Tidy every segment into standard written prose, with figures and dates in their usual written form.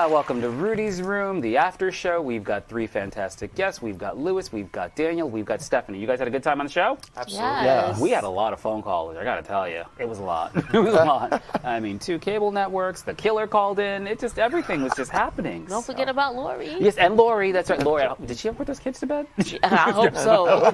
Welcome to Rudy's Room, the after show. We've got three fantastic guests. We've got Lewis, we've got Daniel, we've got Stephanie. You guys had a good time on the show? Absolutely. Yes. Yeah. We had a lot of phone calls, I gotta tell you. It was a lot. It was a lot. I mean, 2 cable networks, the killer called in. It just, everything was just happening. Don't forget about Lori. Yes, and Lori, that's right. Lori, did she ever put those kids to bed? I hope so.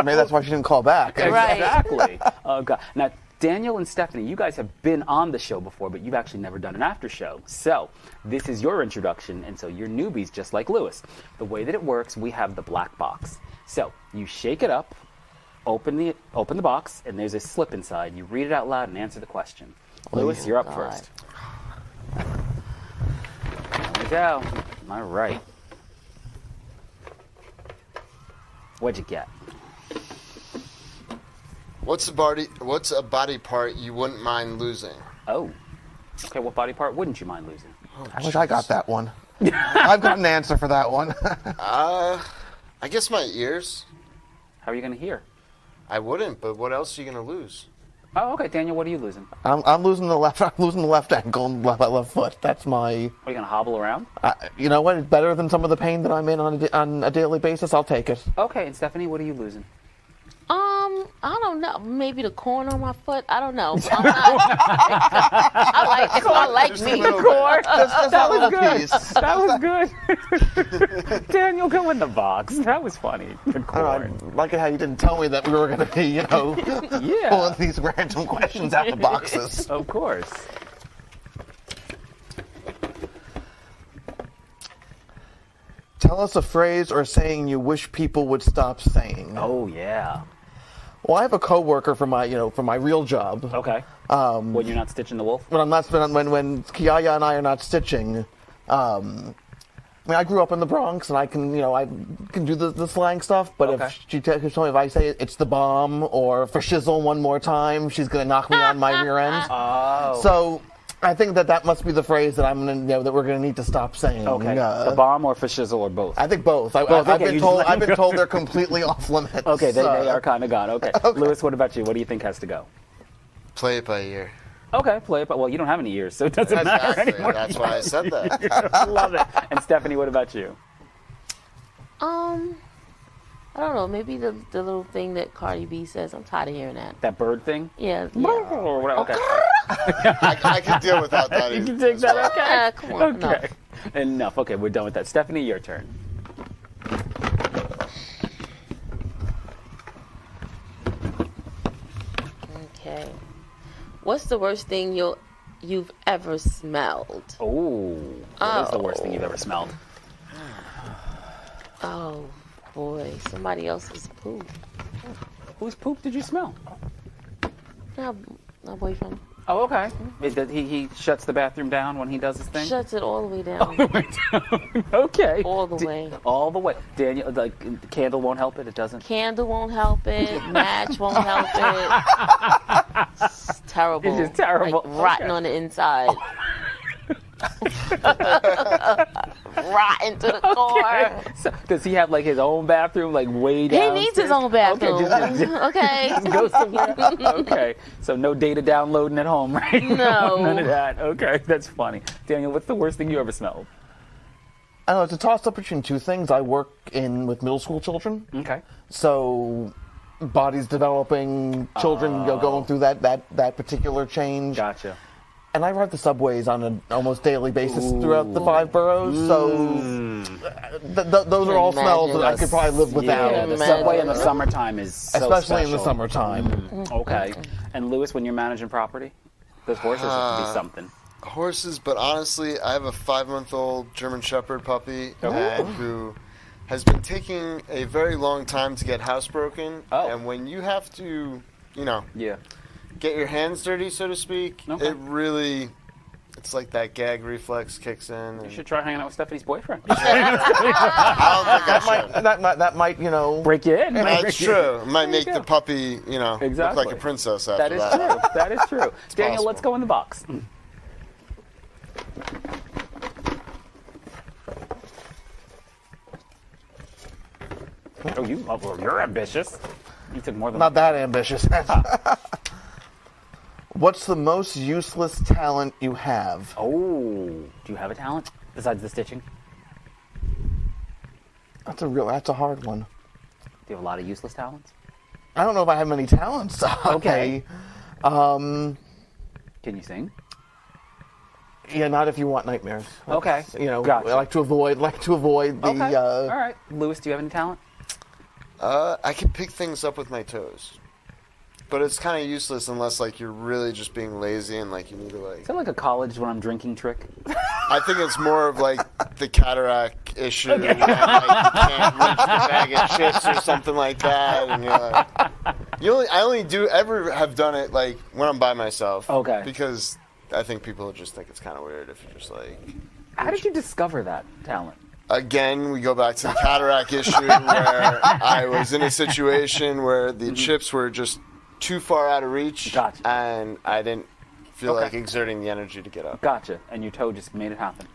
Maybe that's why she didn't call back. Right. Exactly. Oh, God. Now, Daniel and Stephanie, you guys have been on the show before, but you've actually never done an after show. So this is your introduction, and so you're newbies just like Lewis. The way that it works, we have the black box. So you shake it up, open the box, and there's a slip inside. You read it out loud and answer the question. Lewis, you're up first. There we go. All right. What'd you get? What's a body part you wouldn't mind losing? Oh. Okay, what body part wouldn't you mind losing? I wish I got that one. I've got an answer for that one. I guess my ears. How are you going to hear? I wouldn't, but what else are you going to lose? Oh, okay, Daniel, what are you losing? I'm losing the left. I'm losing the left ankle and left foot. That's my. Are you going to hobble around? You know what? It's better than some of the pain that I'm in on a daily basis. I'll take it. Okay, and Stephanie, what are you losing? I don't know. Maybe the corn on my foot. I don't know. I like me. The core. That was piece. good. That was good. Daniel, go in the box. That was funny. The I corn. like it how you didn't tell me that we were going to be, Yeah. pulling these random questions out the boxes. Of course. Tell us a phrase or saying you wish people would stop saying. Oh, yeah. Well, I have a coworker for my real job. Okay. When you're not stitching the wolf? When I'm not when Kiaya and I are not stitching. I mean, I grew up in the Bronx, and I can do the slang stuff. But Okay. if she tells me if I say it's the bomb or for shizzle one more time, she's gonna knock me on my rear end. Oh. So I think that must be the phrase that I'm gonna that we're gonna need to stop saying. Okay. The bomb or for shizzle or both? I think both. I've been told they're completely off limits. Okay, they are kind of gone. Okay. Lewis, what about you? What do you think has to go? Play it by ear. Okay, play it. But well, you don't have any ears, so it doesn't matter Exactly. anymore. That's why I said that. Love it. And Stephanie, what about you? I don't know. Maybe the little thing that Cardi B says. I'm tired of hearing that. That bird thing? Yeah. Or whatever. Okay. I can deal without that. You can take that. Okay. Come on. Okay. Enough. Okay, we're done with that. Stephanie, your turn. Okay. What's the worst thing you've ever smelled? Oh. What is the worst thing you've ever smelled? Oh boy, somebody else's poop. Whose poop did you smell? My boyfriend Oh, okay. He shuts the bathroom down when he does his thing? shuts it all the way down. All the way down. Okay. All the way. All the way. Daniel, like, the candle won't help it? It doesn't? Candle won't help it. Match won't help it. It's terrible. It's just terrible. Like, rotten on the inside. Rotten to the core. So, does he have, like, his own bathroom, like, way down? He needs his own bathroom. Okay. Just go somewhere else. Okay. So no data downloading at home, right? No. None of that. Okay. That's funny. Daniel, what's the worst thing you ever smelled? I don't know. It's a toss-up between two things. I work with middle school children. Okay. So bodies developing, children going through that particular change. Gotcha. And I ride the subways on an almost daily basis throughout the 5 boroughs, so those are all smells that I could probably live without. Yeah, the subway in the summertime is so especially in the special. summertime. Okay. And Lewis, when you're managing property, those horses have to be something. Horses, but honestly, I have a 5-month-old German Shepherd puppy who has been taking a very long time to get housebroken. Oh. And when you have to, Yeah. get your hands dirty, so to speak, Okay. it really, it's like that gag reflex kicks in. You should try hanging out with Stephanie's boyfriend. I don't think I should. That might Break you in. That's true. It might make go. the puppy, look Exactly. like a princess after That is that. true. That is true. Daniel, possible. let's go in the box. Well, you're ambitious. You took more than Not that ambitious. What's the most useless talent you have? Oh, do you have a talent besides the stitching? That's a hard one. Do you have a lot of useless talents? I don't know if I have many talents. Okay. Can you sing? Yeah, not if you want nightmares. Okay. Gotcha. I like to avoid the. Okay. All right. Lewis, do you have any talent? I can pick things up with my toes. But it's kind of useless unless, like, you're really just being lazy and, like, you need to, like... Is that like a college when I'm drinking trick? I think it's more of, like, the cataract issue. Okay. And, like, you can't reach the bag of chips or something like that. And you're like... I only ever have done it, like, when I'm by myself. Okay. Because I think people just think it's kind of weird if you're just, like... How did you discover that talent? Again, we go back to the cataract issue where I was in a situation where the chips were just... too far out of reach, Gotcha. And I didn't feel like exerting the energy to get up. Gotcha. And your toe just made it happen.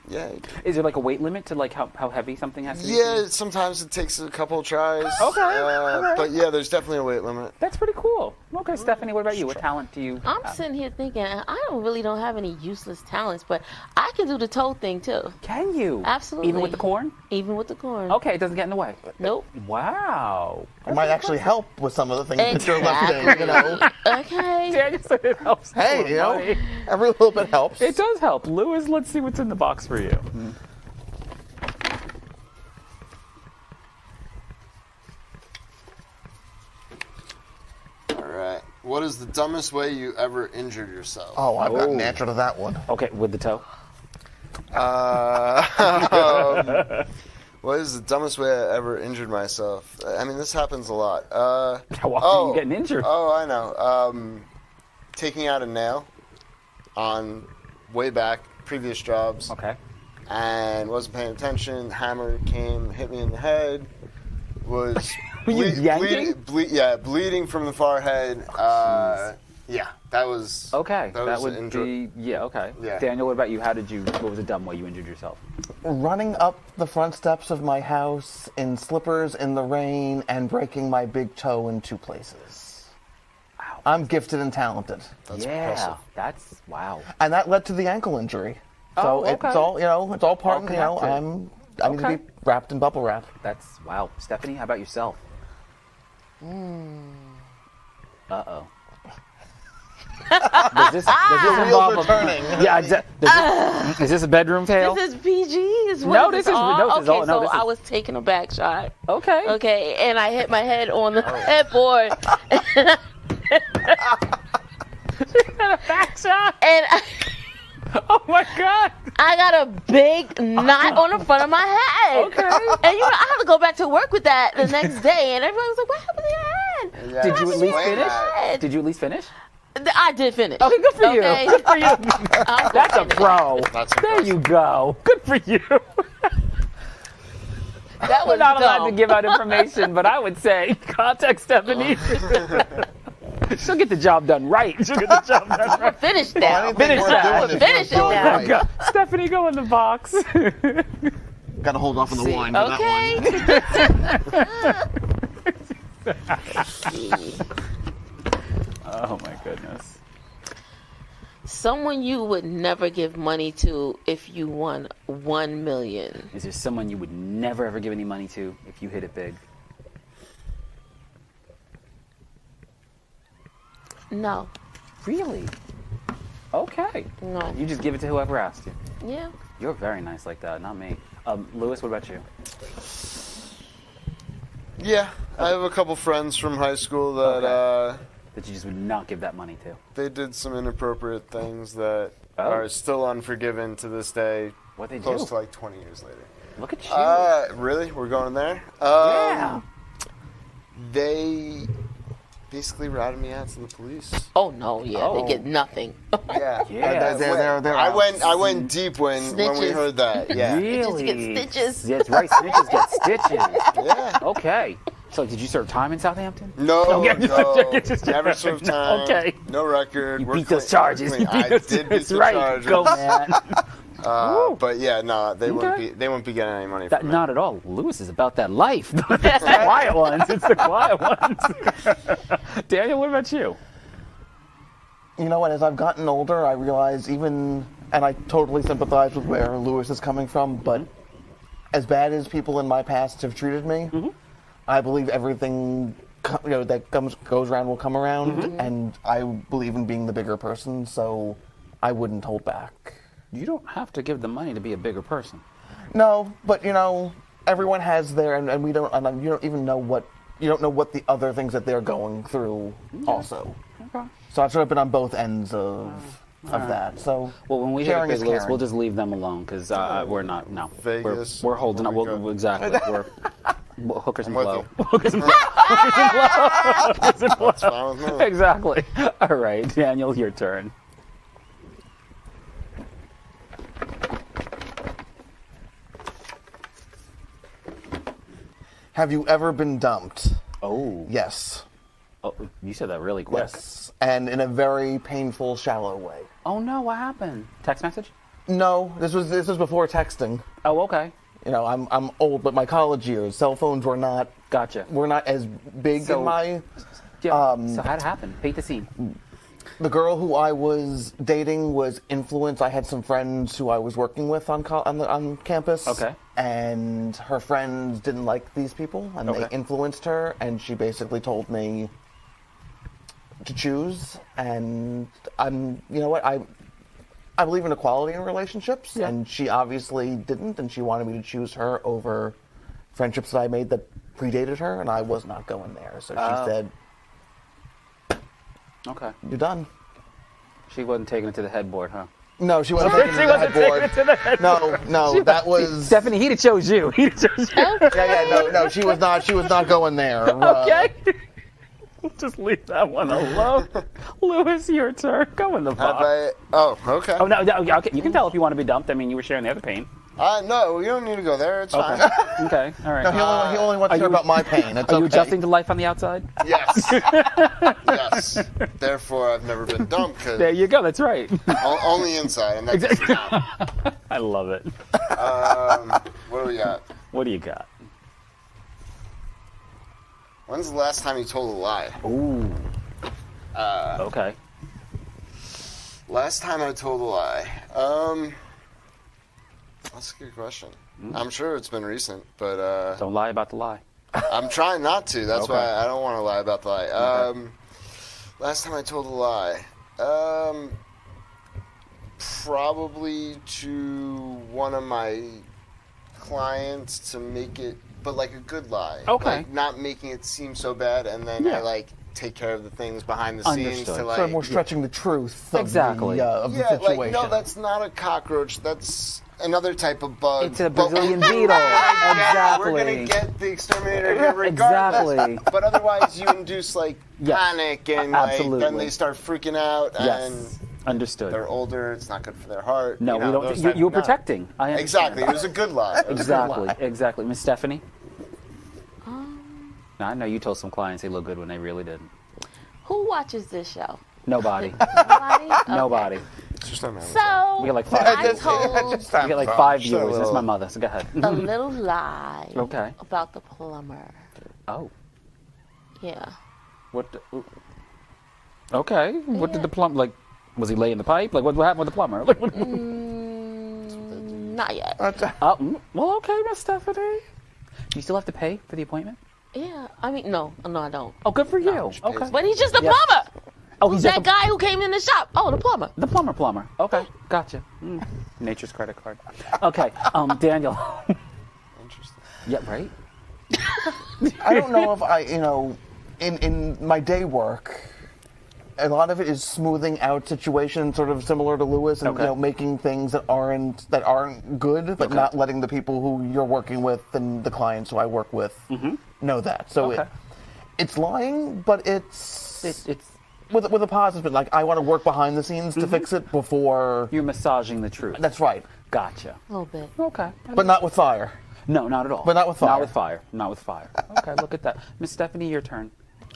Yeah. Is there like a weight limit to like how heavy something has to be? Yeah, sometimes it takes a couple of tries. Okay. But yeah, there's definitely a weight limit. That's pretty cool. Okay, Stephanie, what about you? What talent do you I'm have? sitting here thinking, I don't have any useless talents, but I can do the toe thing too. Can you? Absolutely. Even with the corn? Even with the corn. Okay, it doesn't get in the way. Nope. Wow. It might actually help with some of the things that you're left in, Okay. Daniel said it helps. Hey, money. every little bit helps. It does help. Lewis, let's see what's in the box for you. All right. What is the dumbest way you ever injured yourself? Oh, I've got an answer to that one. Okay, with the toe. What is the dumbest way I ever injured myself? I mean, this happens a lot. How often are you getting injured? Oh, I know. Taking out a nail on way back, previous jobs. Okay. And wasn't paying attention. Hammer came, hit me in the head. Was Were you yanking? bleeding from the forehead. Yeah, that was Okay. That was would be okay. Yeah. Daniel, what about you? What was a dumb way you injured yourself? Running up the front steps of my house in slippers in the rain and breaking my big toe in 2 places. Wow. I'm gifted and talented. That's impressive. That's wow. And that led to the ankle injury. So Oh, okay. it's all part All of, connected. I need to be wrapped in bubble wrap. That's wow. Stephanie, how about yourself? Uh-oh. Does this involve Wheels are turning. Yeah. Is this a bedroom tale? This is PG. This No, this is all? no, this is- I was taking a back shot. Okay. Okay, and I hit my head on the headboard. Back shot. And Oh my God. I got a big knot on the front of my head. Okay. And I had to go back to work with that the next day, and everybody was like, "What happened to your head?" Yeah, Did you at least explain finish? that. Did you at least finish? I did finish. Okay, good for you. Okay. Good for you. That's a pro. That's There you go. Good for you. That We're was not allowed dumb. to give out information, but I would say contact Stephanie. She'll get the job done right. She'll get the job done right. Finish now. Anything Finish worth that. doing if Finish you're it doing now. right. Go. Stephanie, go in the box. Got to hold off on the wine for Okay. that Oh my goodness. Someone you would never give money to if you won $1 million. Is there someone you would never ever give any money to if you hit it big? No. Really? Okay. No. You just give it to whoever asked you. Yeah. You're very nice like that, not me. Lewis, what about you? Yeah, I have a couple friends from high school that That you just would not give that money to. they did some inappropriate things that Oh. are still unforgiven to this day. What'd they Close do? to like 20 years later. Look at you. Really? We're going there? Yeah. They basically ratted me out to the police. Oh no, yeah, Oh. they get nothing. Yeah. Yeah. They're I went deep when we Snitches. heard that. Yeah. Really? Snitches get stitches. Yeah, that's right. Snitches get stitches. Yeah. Okay. So did you serve time in Southampton? No, Okay, just- never served time. Okay. No record. You We're beat those clean. charges. We're You clean. beat those I did beat that's the right. charges. Go, man. But yeah, no, they Okay. wouldn't be getting any money That, from it. not at all. Lewis is about that life. It's the quiet ones. It's the quiet ones. Daniel, what about you? You know what? As I've gotten older, I realize and I totally sympathize with where Lewis is coming from, but as bad as people in my past have treated me, I believe everything that goes around will come around, and I believe in being the bigger person, so I wouldn't hold back. You don't have to give them money to be a bigger person. No, but everyone has their, and we don't, and you don't even know what the other things that they're going through also. Okay. So I've sort of been on both ends of that. So Well, when we hit sharing Big is Lewis, caring. we'll just leave them alone because we're not. No, Vegas, we're holding up. where we We'll, go. exactly. We're hookers and with blow. you. Hookers and blow. Hookers and blow. That's fine with me. Exactly. All right, Daniel, your turn. Have you ever been dumped? Oh. Yes. Oh, you said that really quick. Yes. And in a very painful, shallow way. Oh no, what happened? Text message? No, this was before texting. Oh, okay. I'm old, but my college years, cell phones were not Gotcha. as big So- in my. Yeah. So how'd it happen? Paint the scene. The girl who I was dating was influenced. I had some friends who I was working with on campus. Okay. And her friends didn't like these people, and they Okay. influenced her. And she basically told me to choose. And you know what? I believe in equality in relationships, Yeah. and she obviously didn't, and she wanted me to choose her over friendships that I made that predated her, and I was not going there. So she said, Okay. "You're done." She wasn't taking it to the headboard, huh? No, she wasn't taking it to the headboard. No, that was Stephanie, he'd have chose you. He'd have chose you. no. She was not going there. Okay. Just leave that one alone. Lewis, your turn. Go in the box. Okay. Oh, no, okay. You can tell if you want to be dumped. I mean, you were sharing the other pain. No, you don't need to go there. It's Okay. fine. Okay. All right. No, he only wants to hear about my pain. It's Are you okay. adjusting to life on the outside? Yes. Yes. Therefore, I've never been dumped because There you go. That's right. only inside, and that doesn't count. I love it. What do we got? What do you got? When's the last time you told a lie? Ooh. Okay. Last time I told a lie. That's a good question. I'm sure it's been recent, but Don't lie about the lie. I'm trying not to. That's Okay. why I don't want to lie about the lie. Last time I told a lie. Probably to one of my clients to make it, but like a good lie. Okay. Like not making it seem so bad, and then Yeah. I like take care of the things behind the scenes Understood. to like. Sort of more stretching the truth of Exactly. the Yeah, situation. like no, that's not a cockroach. That's another type of bug. It's a But Brazilian we're- beetle. Yeah, Exactly. We're gonna get the exterminator here regardless. Exactly. But otherwise, you induce like Yes. panic and like Absolutely. then they start freaking out and Yes. Understood. they're older. It's not good for their heart. No, you know, we don't. those You type- were no. protecting. I understand. Exactly. It was a good lie. It was a good Exactly. lie. Exactly. Miss Stephanie. Now, I know you told some clients they look good when they really didn't. Who watches this show? Nobody. Nobody? Okay. Nobody. It's just not my So We got like five. I told We got like 5 viewers. That's little- my mother. So go ahead. a little lie Okay. about the plumber. Oh. Yeah. What? Okay. What did the plumber like? Was he laying the pipe? Like what happened with the plumber? Like, what- Not yet. well, okay, Miss Stephanie. Do you still have to pay for the appointment? Yeah. I mean, no, I don't. Oh, good for you. Okay. But he's just a Yeah. plumber. Oh, he's That just guy who came in the shop. Oh, the plumber. the plumber. Okay, gotcha. Nature's credit card. Okay, Daniel. Interesting. Yeah, right. I don't know if in my day work, a lot of it is smoothing out situations, sort of similar to Lewis, and Okay. making things that aren't good, but Okay. not letting the people who you're working with and the clients who I work with know that. So Okay. it's lying, but it's It's with a positive. Like I want to work behind the scenes to fix it before. you're massaging the truth. That's right, Gotcha. A little bit. Okay. but not with fire. No, not at all. But not with fire. Not with fire. Not with fire. Okay, look at that. Miss Stephanie, your turn.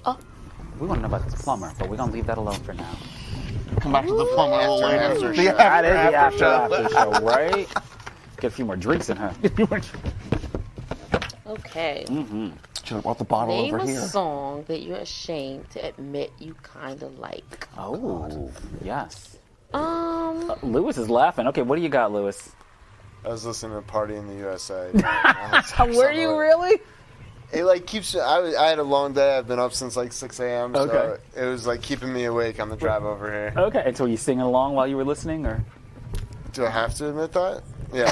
Oh. We want to know about this plumber, but we're going to leave that alone for now. come back to the plumber a little later. After The show. That is the after after show, right? Get a few more drinks in her. Okay. Should have brought the bottle Name over a here. song that you're ashamed to admit you kind of like. Oh, yes. Lewis is laughing. Okay, what do you got, Lewis? I was listening to Party in the USA. Were you really? It like keeps. I had a long day. I've been up since like 6 a.m. Okay. So it was like keeping me awake on the drive over here. Okay, and so were you singing along while you were listening, or? Do I have to admit that? Yeah,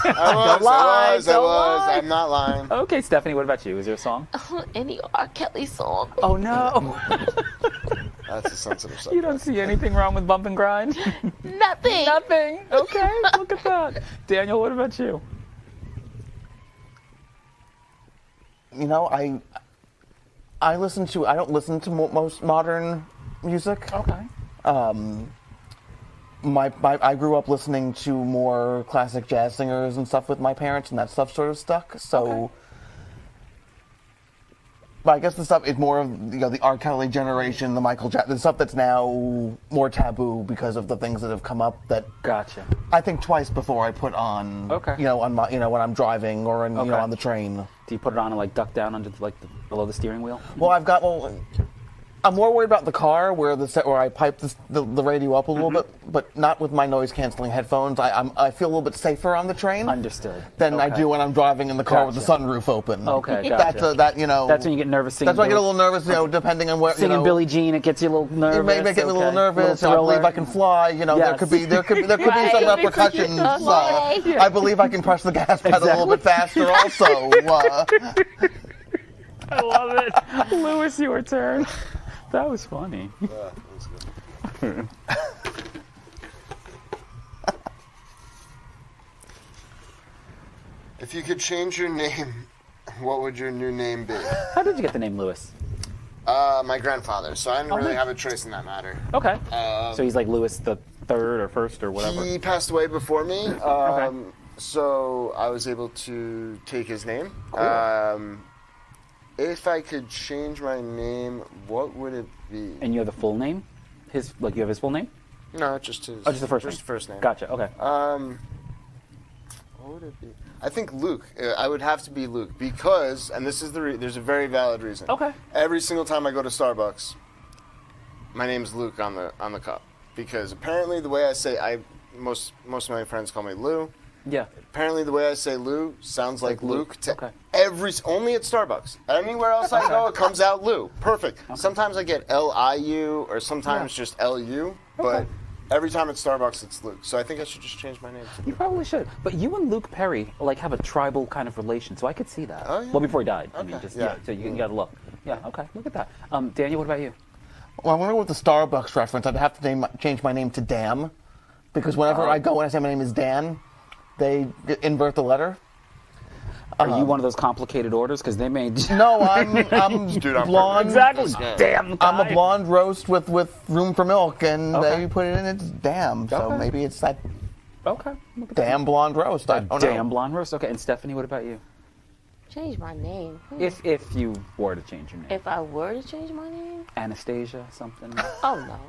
Don't lie, don't lie. I'm not lying. Okay, Stephanie, what about you? Is there a song? Any R. Kelly song. Oh no! That's a sensitive subject. You don't see anything wrong with bump and grind? Nothing. Nothing. Okay, look at that. Daniel, what about you? You know, I don't listen to most modern music. Okay. I grew up listening to more classic jazz singers and stuff with my parents, and that stuff sort of stuck. So, Okay. but I guess the stuff is more of the R. Kelly generation, the Michael Jackson, the stuff that's now more taboo because of the things that have come up that Gotcha. I think twice before I put on. Okay. On my when I'm driving or Okay. on the train. Do you put it on and like duck down under below the steering wheel? Well, I'm more worried about the car where I pipe the radio up a little bit, but not with my noise canceling headphones. I feel a little bit safer on the train Understood. than I Okay. do when I'm driving in the car with the Gotcha. sunroof open. Okay, That's gotcha. That's when you get nervous singing. That's when I get a little nervous. Depending on where Singing Billie Jean, it gets you a little nervous. It may make me a little nervous. Little I believe thriller. I can fly. There Yes. could be Right. some repercussions. Okay. I believe I can press the gas pedal a little bit faster. Also, I love it. Lewis, your turn. That was funny. Yeah, that's good. If you could change your name, what would your new name be? How did you get the name Lewis? My grandfather. So I didn't really nice. have a choice in that matter. Okay. So he's like Lewis the third or first or whatever. He passed away before me. Okay. So I was able to take his name. Cool. If I could change my name, what would it be? And you have the full name? You have his full name? No, just his. Oh, just the first name. Just the first name. Gotcha. Okay. What would it be? I think Luke. I would have to be Luke because, and this is there's a very valid reason. Okay. Every single time I go to Starbucks, my name's Luke on the cup because apparently the way I say most of my friends call me Lou. Yeah. Apparently the way I say Lou sounds like Luke to Okay. only at Starbucks. Anywhere else I go, it comes out Lou. Perfect. Sometimes I get Liu or sometimes just Lu, but every time at Starbucks it's Luke. So I think I should just change my name to You Luke. probably should. But you and Luke Perry have a tribal kind of relation, so I could see that. Oh, yeah. Well, before he died. I Okay. mean, just Yeah. so you got to look. Yeah. Okay. Look at that. Daniel, what about you? well, I wonder with the Starbucks reference, I'd have to change my name to Dam, because whenever I go and I say my name is Dan, they invert the letter. Are you one of those complicated orders? Because they made. No, I'm do it on blonde. Exactly. Yeah. Damn. I'm a guy. blonde roast with room for milk, and Okay. they put it in. It's Dam. So Okay. maybe it's that Okay. Look at damn blonde roast. I that. don't Damn know. blonde roast. Okay. And Stephanie, what about you? Change my name. If you were to change your name, If I were to change my name? Anastasia, something. Oh,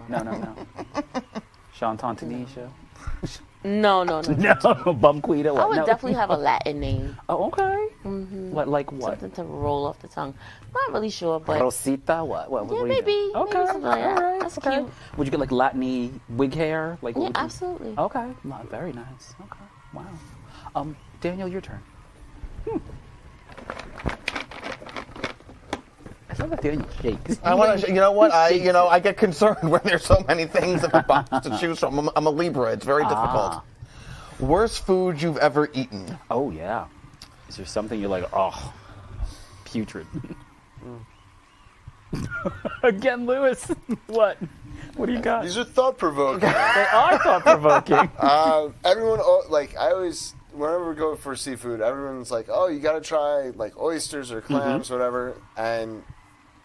no. No. Shantantanisha. No. No. Bumquita. I What? would No. definitely have a Latin name. Oh, okay. What? Like what? Something to roll off the tongue. Not really sure, but Rosita. What? What yeah, do you maybe. think? Okay. Maybe something like that. All right. That's Okay. cute. Would you get like Latin-y wig hair? Like. what Yeah, would you- absolutely. Okay. Well, very nice. Okay. Wow. Daniel, your turn. I love that Daniel shakes. I want to. You know what? He shakes I get concerned when there's so many things in a box to choose from. I'm a Libra. It's very difficult. Worst food you've ever eaten? Oh yeah. Is there something you're like, oh, putrid? Again, Lewis. What? What do you got? These are thought provoking. They are thought provoking. Everyone I always whenever we go for seafood, everyone's like, "Oh, you got to try like oysters or clams, whatever." And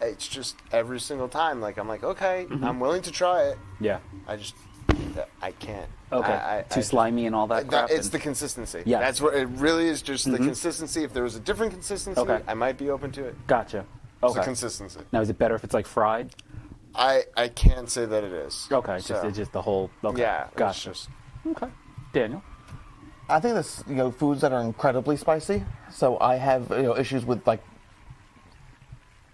it's just every single time, like I'm like, "Okay, I'm willing to try it." Yeah. I can't. Okay. Too slimy and all that crap. It's and- the consistency. Yeah. That's what it really is. Just the consistency. If there was a different consistency, Okay. I might be open to it. Gotcha. It's the Okay. consistency. Now, is it better if it's like fried? I can't say that it is. Okay, it's just the whole. Okay, Yeah, it's gotcha. just Okay, Daniel. I think there's foods that are incredibly spicy. So I have issues with like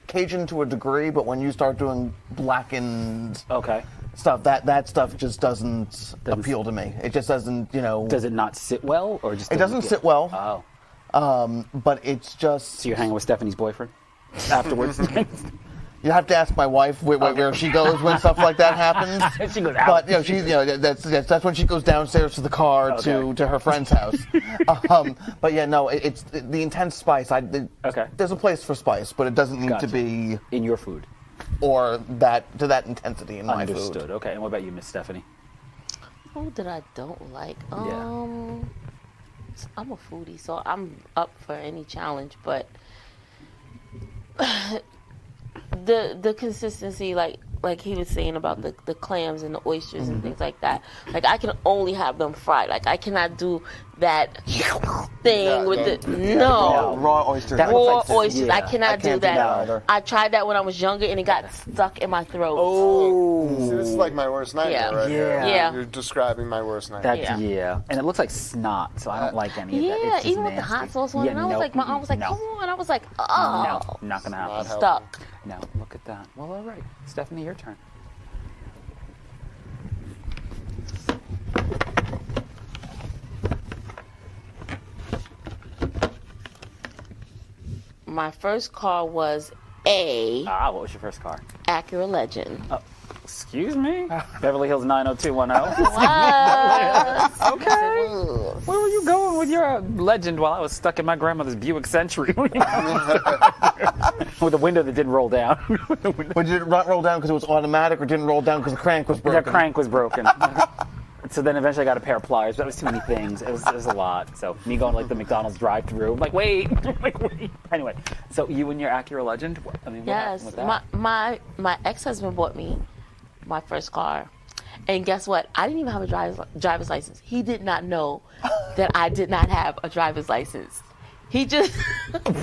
Cajun to a degree, but when you start doing blackened Okay. stuff, that stuff just doesn't appeal to me. It just doesn't. Does it not sit well, or just It doesn't sit well. Oh, But it's just. so you're hanging with Stephanie's boyfriend afterwards? You have to ask my wife where she goes when stuff like that happens. She goes out. But that's when she goes downstairs to the car Okay. to her friend's house. But yeah, no, it's the intense spice. Okay. There's a place for spice, but it doesn't need Gotcha. to be In your food. or to that intensity in my Understood. food. Okay, and what about you, Miss Stephanie? Food that I don't like. Yeah. I'm a foodie, so I'm up for any challenge, but the consistency, like he was saying about the clams and the oysters and things like that. Like I can only have them fried. Like I cannot do that thing with the no. Raw oysters. That Raw looks like- oysters. yeah, I cannot do do that. that either. I tried that when I was younger and it got stuck in my throat. Oh, See, this is like my worst nightmare Yeah. right here. Yeah. You're describing my worst nightmare. that's Yeah. and it looks like snot, so I don't like any of that. Yeah, It's just even with the nasty. hot sauce on, Yeah, and I was no, like, my aunt was like, no. come on, I was like, No, oh, not gonna happen. Not stuck. No, look at that. Well, all right, Stephanie, your turn. My first car was a What was your first car? Acura Legend. Excuse me? Beverly Hills 90210. What? Okay. Where were you going with your Legend while I was stuck in my grandmother's Buick Century? With a window that didn't roll down. But did it not roll down because it was automatic, or didn't roll down because the crank was The broken? crank was broken. So then eventually I got a pair of pliers. That was too many things. It was a lot. So me going like the McDonald's drive-through, I'm like, wait. Anyway, so you and your Acura Legend? I mean, what happened Yes, with that? my ex-husband bought me my first car, and guess what? I didn't even have a driver's license. He did not know that I did not have a driver's license. He just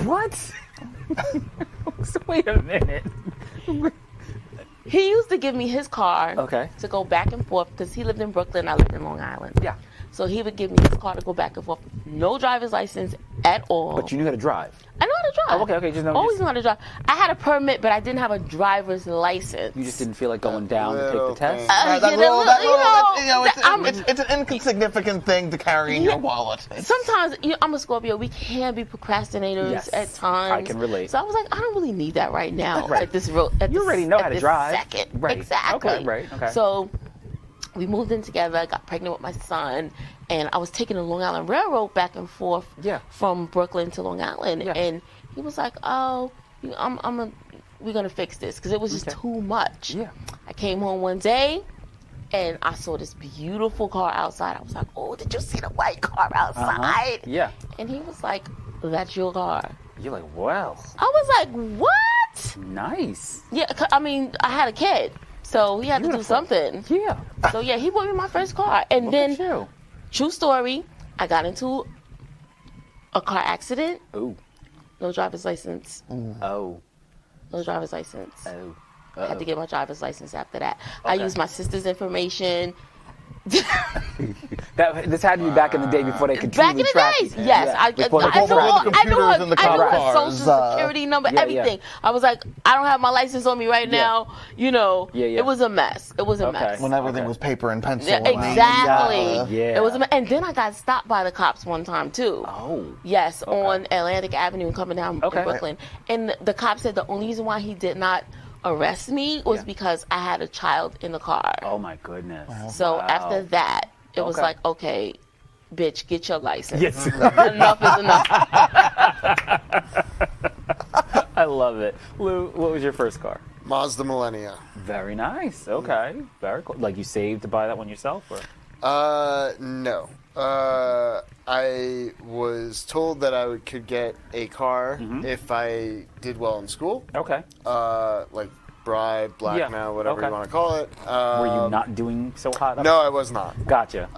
What? So wait a minute. he used to give me his car Okay. to go back and forth because he lived in Brooklyn. I lived in Long Island. Yeah. So he would give me his car to go back and forth. No driver's license at all. But you knew how to drive. I know how to drive. Oh, okay, just know- Always just- know how to drive. I had a permit, but I didn't have a driver's license. You just didn't feel like going down to take the little test? thing. It's an insignificant thing to carry in your wallet. Sometimes I'm a Scorpio. We can be procrastinators Yes, at times. I can relate. So I was like, I don't really need that right now. Right. At this You already know how to drive. Second. Right. Exactly. Okay, right, okay. So we moved in together. Got pregnant with my son, and I was taking the Long Island Railroad back and forth Yeah. from Brooklyn to Long Island, Yeah. and he was like, "Oh, we're gonna fix this," because it was just Okay. too much. Yeah. I came home one day. And I saw this beautiful car outside. I was like, "Oh, did you see the white car outside?" Yeah. And he was like, "That's your car." You're like, well, I was like, "What?" nice. Yeah, I mean, I had a kid, so he had to do Beautiful. something. Yeah. So yeah, he bought me my first car, and Look then at you. true story, I got into a car accident. Ooh. No driver's license. Oh. No driver's license. Oh. I had to get my driver's license after that. I Okay. used my sister's information. This had to be back in the day before they could Back in truly the track days, you. yes. Yeah. I Before they know could track you. computers in the I know her cars, social security number, yeah, yeah. everything. I was like, I don't have my license on me right Yeah. now. You know, Yeah, yeah. it was a mess. It was a Okay. mess. When everything Okay. was paper and pencil. Yeah, and exactly. Yeah. It was, and then I got stopped by the cops one time too. Oh. Yes, on Atlantic Avenue coming down Okay. in Brooklyn, and the cop said the only reason why he did not arrest me was Yeah. because I had a child in the car. Oh my goodness. So Wow. after that, it was Okay. like, okay, bitch, get your license. Yes. Enough is enough. I love it. Lou, what was your first car? Mazda Millennia. Very nice. Okay. Very cool. Like you saved to buy that one yourself, or? No. I was told that I could get a car if I did well in school. Okay. Like bribe, blackmail, whatever okay. you want to call it. Were you not doing so hot? No, I was not. Gotcha.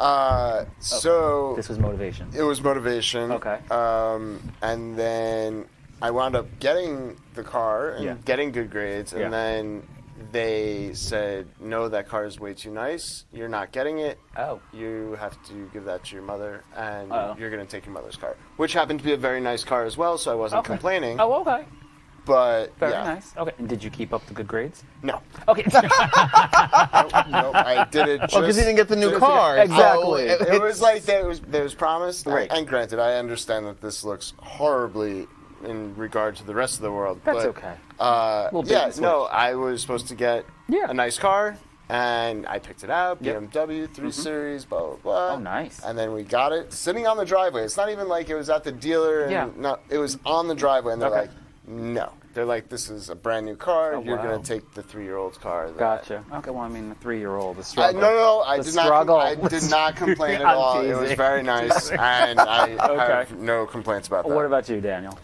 So This was motivation. it was motivation. Okay. And then I wound up getting the car and Yeah. getting good grades, and Yeah. then they said, no, that car is way too nice. You're not getting it. Oh. You have to give that to your mother, and Oh. you're going to take your mother's car, which happened to be a very nice car as well, so I wasn't Okay. complaining. Oh, okay. But, Very yeah. nice. Okay. And did you keep up the good grades? No. Okay. No, I did it just... Well, because he didn't get the new Just- car. exactly. So It was like there was promised, Right. and granted, I understand that this looks horribly in regard to the rest of the world. That's but, okay. Yeah, bait and no, switch. I was supposed to get Yeah. a nice car, and I picked it out, Yep. BMW 3 Series, blah, blah, blah. Oh, nice. And then we got it sitting on the driveway. It's not even like it was at the dealer. And Yeah. No, it was on the driveway, and they're Okay. like, no. They're like, this is a brand new car. Oh, You're wow. going to take the 3-year-old's car. Gotcha. Okay, well, I mean, the 3-year-old, the No, struggle. no, I The did struggle. not. I did not complain at I'm all. It was teasing. very nice, and I Okay. have no complaints about that. What about you, Daniel?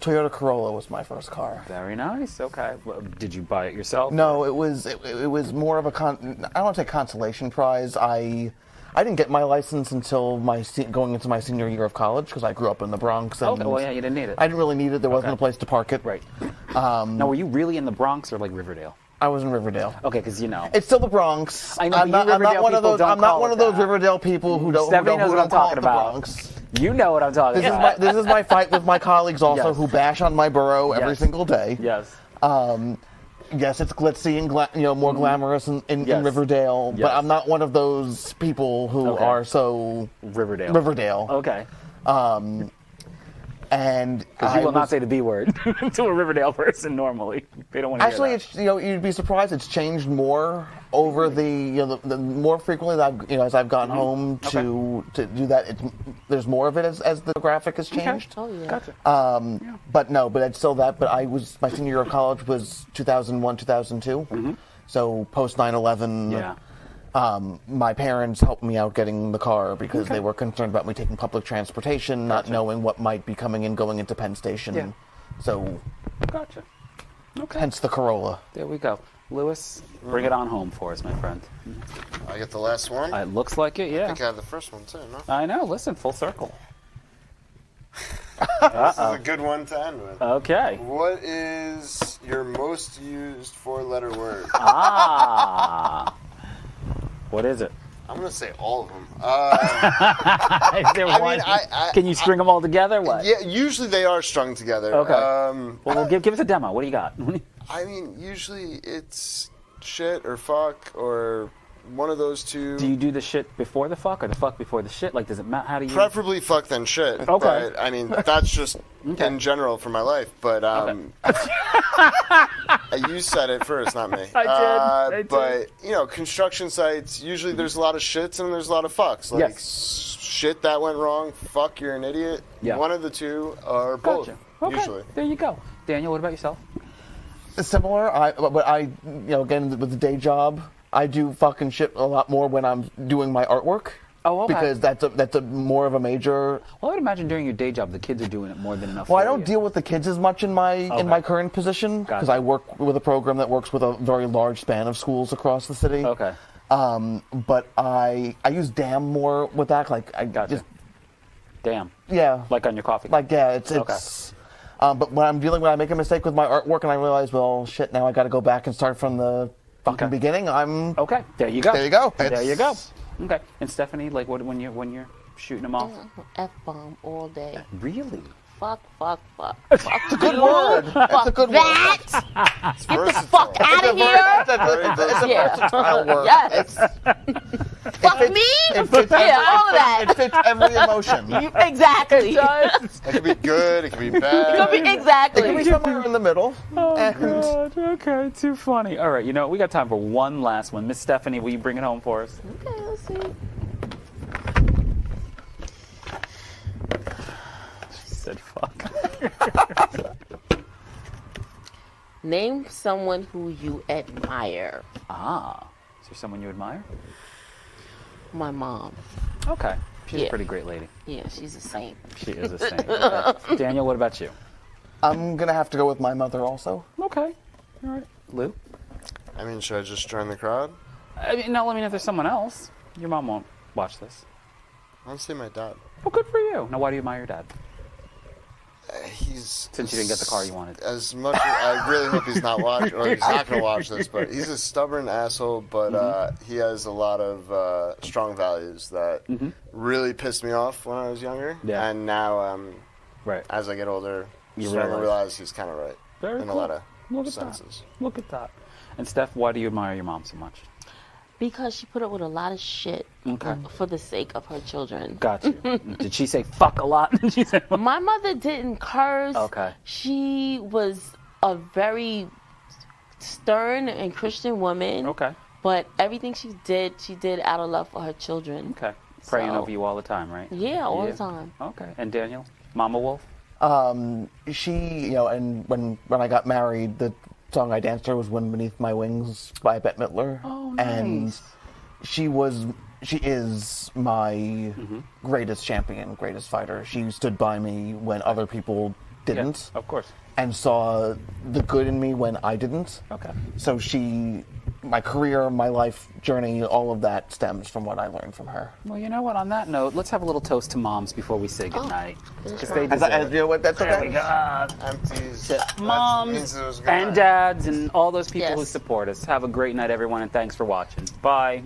Toyota Corolla was my first car. Very nice. Okay. Well, did you buy it yourself? No, it was more of a I don't want to say consolation prize. I didn't get my license until going into my senior year of college because I grew up in the Bronx. And Okay, well, yeah, you didn't need it. I didn't really need it. There wasn't Okay. a place to park it. Right. Now, were you really in the Bronx or like Riverdale? I was in Riverdale. Okay, because you know. It's still the Bronx. I know, I'm but not, you I'm not one of Riverdale those. people I'm not don't one of call it those that. Riverdale people who don't. Stephanie who knows don't, what who I'm don't call talking it the about. Bronx. You know what I'm talking about. This is my fight with my colleagues also Yes. who bash on my borough every Yes. single day. Yes. Yes, it's glitzy and more glamorous in Yes. Riverdale, Yes. but I'm not one of those people who Okay. are so Riverdale. Okay. And Because you will not say the B word to a Riverdale person normally. They don't want to actually, hear that. it's you'd be surprised. It's changed more over the more frequently that as I've gotten home to do that. There's more of it as the graphic has changed. Oh yeah. Gotcha. But it's still that. But my senior year of college was 2001, 2002. So post 9/11. Yeah. My parents helped me out getting the car because they were concerned about me taking public transportation, not knowing what might be coming in going into Penn Station. Yeah. So Gotcha. Okay. hence the Corolla. There we go. Lewis, bring it on home for us, my friend. I get the last one. It looks like it, I yeah. think I have the first one too. No, I know. Listen, full circle. this is a good one to end with. Okay. What is your most used 4-letter word? What is it? I'm gonna say all of them. Is there one? Can you string them all together? What? Yeah, usually they are strung together. Okay. Well, give us a demo. What do you got? I mean, usually it's shit or fuck or one of those two. Do you do the shit before the fuck or the fuck before the shit? Like, does it matter? How do you? Preferably fuck than shit. Okay. But, I mean, that's just in general for my life. But you said it first, not me. I did. But, construction sites, usually there's a lot of shits and there's a lot of fucks. Like, Yes. shit that went wrong, fuck, you're an idiot. Yeah. One of the two or both, Gotcha. Okay. usually. There you go. Daniel, what about yourself? Similar. But I again with the day job, I do fucking shit a lot more when I'm doing my artwork. Oh, okay. Because that's a more of a major. Well, I would imagine during your day job, the kids are doing it more than enough. Well, I for don't you. deal with the kids as much in my current position because Gotcha. I work with a program that works with a very large span of schools across the city. Okay. But I use damn more with that. Like I Gotcha. Damn. yeah. Like on your coffee. It's. Okay. But when I make a mistake with my artwork and I realize, well, shit, now I got to go back and start from the fucking beginning. I'm Okay. There you go. There you go. There you go. Okay. And Stephanie, like, what when you're shooting them off? F-bomb all day. Really? Fuck. That's a good word. That's a good word. that. It's Get the versatile. fuck out of here. It's a Yeah. versatile word. Yes. Fuck fits- me. it fits Yeah, all of It that. fits every emotion. Exactly. It could be good, it could be bad. Could be It can be exactly. somewhere in the middle. Oh, And God. Okay. Too funny. All right. You know, we got time for one last one. Miss Stephanie, will you bring it home for us? Okay, let's see. She said fuck. Name someone who you admire. Is there someone you admire? My mom. Okay. She's a Yeah. pretty great lady. Yeah, she's a saint. She is a saint. Okay. Daniel, what about you? I'm gonna have to go with my mother also. Okay. All right. Lou? I mean, should I just join the crowd? I mean, if there's someone else, your mom won't watch this. Honestly, my dad. Well, good for you. Now, why do you admire your dad? He's Since you didn't get the car you wanted. As much as I really hope he's not watching, or he's not going to watch this, but he's a stubborn asshole. But he has a lot of strong values that really pissed me off when I was younger. Yeah. And now, Right. as I get older, You I'm starting to realize. realize he's kind of right Very in cool. a lot of Look at senses. that. Look at that. And Steph, why do you admire your mom so much? Because she put up with a lot of shit Okay. for the sake of her children. Got you. Did she say fuck a lot? Did she say fuck? My mother didn't curse. Okay. She was a very stern and Christian woman. Okay. But everything she did out of love for her children. Okay. Praying So- over you all the time, right? Yeah, all the time. Okay. And Daniel? Mama Wolf? She, and when I got married, the song I danced to was "Wind Beneath My Wings" by Bette Midler. Oh, nice. And she is my greatest champion, greatest fighter. She stood by me when other people didn't, Yeah, of course. and saw the good in me when I didn't. Okay. So my career, my life journey, all of that stems from what I learned from her. Well, you know what? On that note, let's have a little toast to moms before we say goodnight. Because they As deserve you know what, that's There we okay. go. Empties. That means Moms it was good. and dads and all those people who Yes. support us. Have a great night, everyone, and thanks for watching. Bye.